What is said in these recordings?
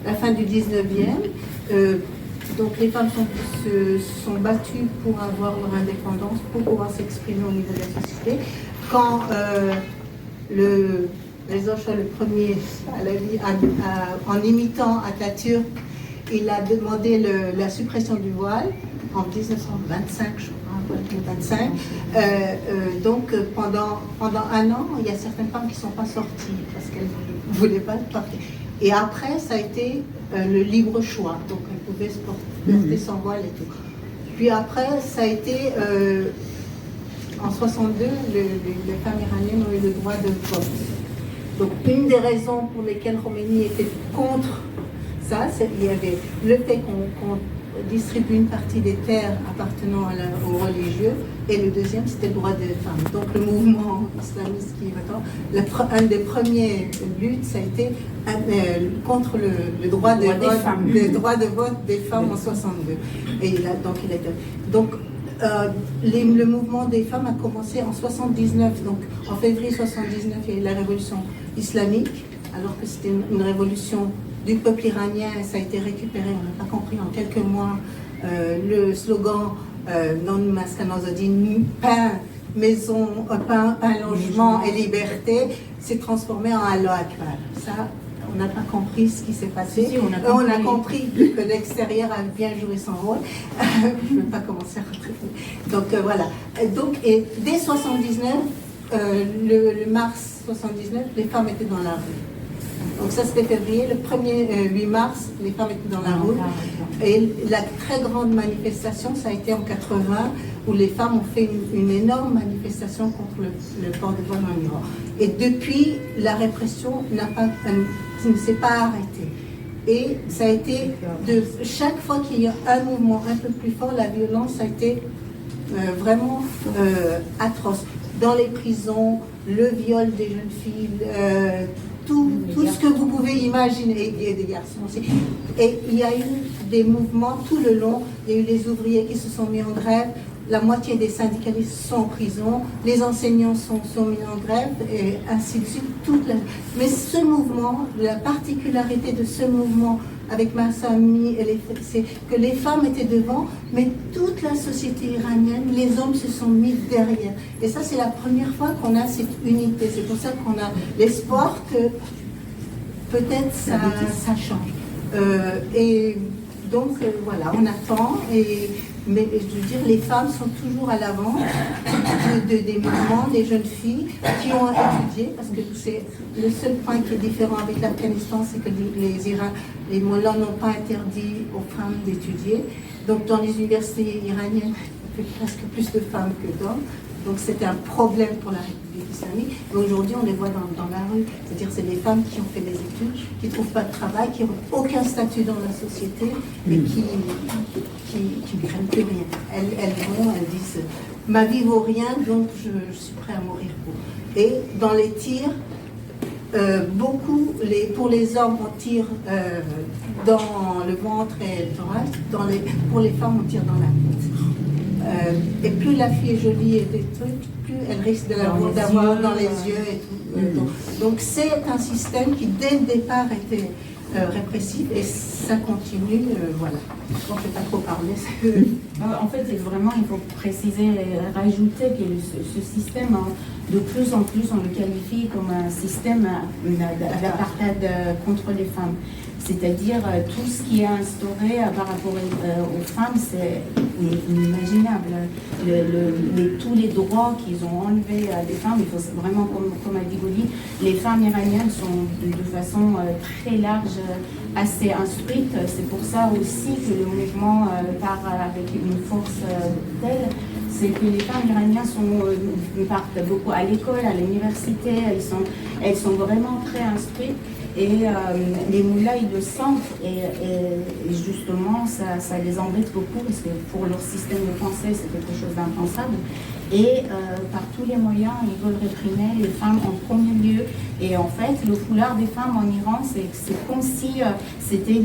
la fin du 19e. Donc les femmes se sont battues pour avoir leur indépendance, pour pouvoir s'exprimer au niveau de la société. Quand Reza Shah Ier, en imitant Atatürk, il a demandé la suppression du voile en 1925, je crois, 25. Donc pendant un an, il y a certaines femmes qui ne sont pas sorties parce qu'elles ne voulaient pas partir. Et après, ça a été le libre choix, donc elles pouvaient se porter sans voile et tout. Puis après, ça a été en 62, les femmes iraniennes ont eu le droit de vote. Donc une des raisons pour lesquelles Khomeini était contre ça, il y avait le fait qu'on distribue une partie des terres appartenant aux religieux, et le deuxième, c'était le droit des femmes. Donc le mouvement islamiste qui va un des premiers buts, ça a été contre le droit de vote des femmes en 62. Et le mouvement des femmes a commencé en 79, donc en février 79, il y a eu la révolution islamique, alors que c'était une révolution du peuple iranien, ça a été récupéré, on n'a pas compris, en quelques mois, le slogan non maskanazadin, pain, maison, pain, logement et liberté, s'est transformé en Allah Akbar. Ça, on n'a pas compris ce qui s'est passé. Si, on a compris que l'extérieur a bien joué son rôle. Je ne vais pas commencer à retraiter. Donc voilà. Donc, et dès 79, le mars 79, les femmes étaient dans la rue. Donc ça c'était février, le 1er 8 mars, les femmes étaient dans la rue. Et la très grande manifestation, ça a été en 80, où les femmes ont fait une énorme manifestation contre le port de voile en Iran. Et depuis, la répression ne s'est pas arrêtée. Et ça a été, chaque fois qu'il y a un mouvement un peu plus fort, la violence a été vraiment atroce. Dans les prisons, le viol des jeunes filles, tout ce que vous pouvez imaginer, et des garçons aussi. Et il y a eu des mouvements tout le long, il y a eu les ouvriers qui se sont mis en grève, la moitié des syndicalistes sont en prison, les enseignants sont mis en grève, et ainsi de suite. Mais ce mouvement, la particularité de ce mouvement avec Mahsa Amini, c'est que les femmes étaient devant, mais toute la société iranienne, les hommes se sont mis derrière. Et ça, c'est la première fois qu'on a cette unité. C'est pour ça qu'on a l'espoir que peut-être ça change. Et donc, voilà, on attend. Mais je veux dire, les femmes sont toujours à l'avant des mouvements, des jeunes filles qui ont étudié, parce que c'est le seul point qui est différent avec l'Afghanistan, c'est que les mollahs n'ont pas interdit aux femmes d'étudier. Donc dans les universités iraniennes, il y a presque plus de femmes que d'hommes. Donc c'était un problème pour la République islamique. Et aujourd'hui, on les voit dans la rue. C'est-à-dire c'est des femmes qui ont fait des études, qui ne trouvent pas de travail, qui n'ont aucun statut dans la société et qui ne craignent plus rien. Elles disent « ma vie vaut rien, donc je suis prêt à mourir pour ». Et dans les tirs, pour les hommes, on tire dans le ventre et le thorax. Pour les femmes, on tire dans la tête. Et plus la fille est jolie et des trucs, plus elle risque d'avoir dans les yeux et tout. Donc c'est un système qui dès le départ était répressif et ça continue, voilà. On ne peut pas trop parler. En fait, il faut préciser et rajouter que ce système, de plus en plus, on le qualifie comme un système d'apartheid contre les femmes. C'est-à-dire tout ce qui est instauré par rapport aux femmes, c'est inimaginable. Tous les droits qu'ils ont enlevés à des femmes, il faut vraiment, comme a dit Goli, les femmes iraniennes sont de façon très large, assez instruites. C'est pour ça aussi que le mouvement part avec une force telle. C'est que les femmes iraniennes partent beaucoup à l'école, à l'université, elles sont vraiment très instruites. Et les moullas, ils le sentent et justement, ça les embête beaucoup parce que pour leur système de pensée, c'est quelque chose d'impensable. Et par tous les moyens, ils veulent réprimer les femmes en premier lieu. Et en fait, le foulard des femmes en Iran, c'est comme si c'était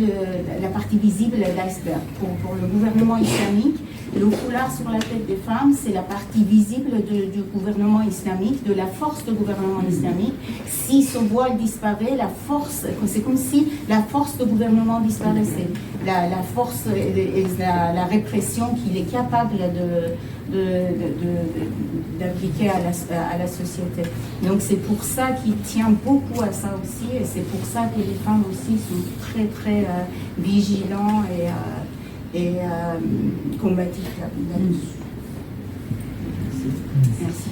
la partie visible de l'iceberg. Pour le gouvernement islamique, le foulard sur la tête des femmes, c'est la partie visible du gouvernement islamique, de la force du gouvernement islamique. Si ce voile disparaît, c'est comme si la force du gouvernement disparaissait. La force et la répression qu'il est capable d'appliquer à la société. Donc c'est pour ça qu'il tient beaucoup à ça aussi, et c'est pour ça que les femmes aussi sont très très vigilants et combatifs là-dessus. Merci.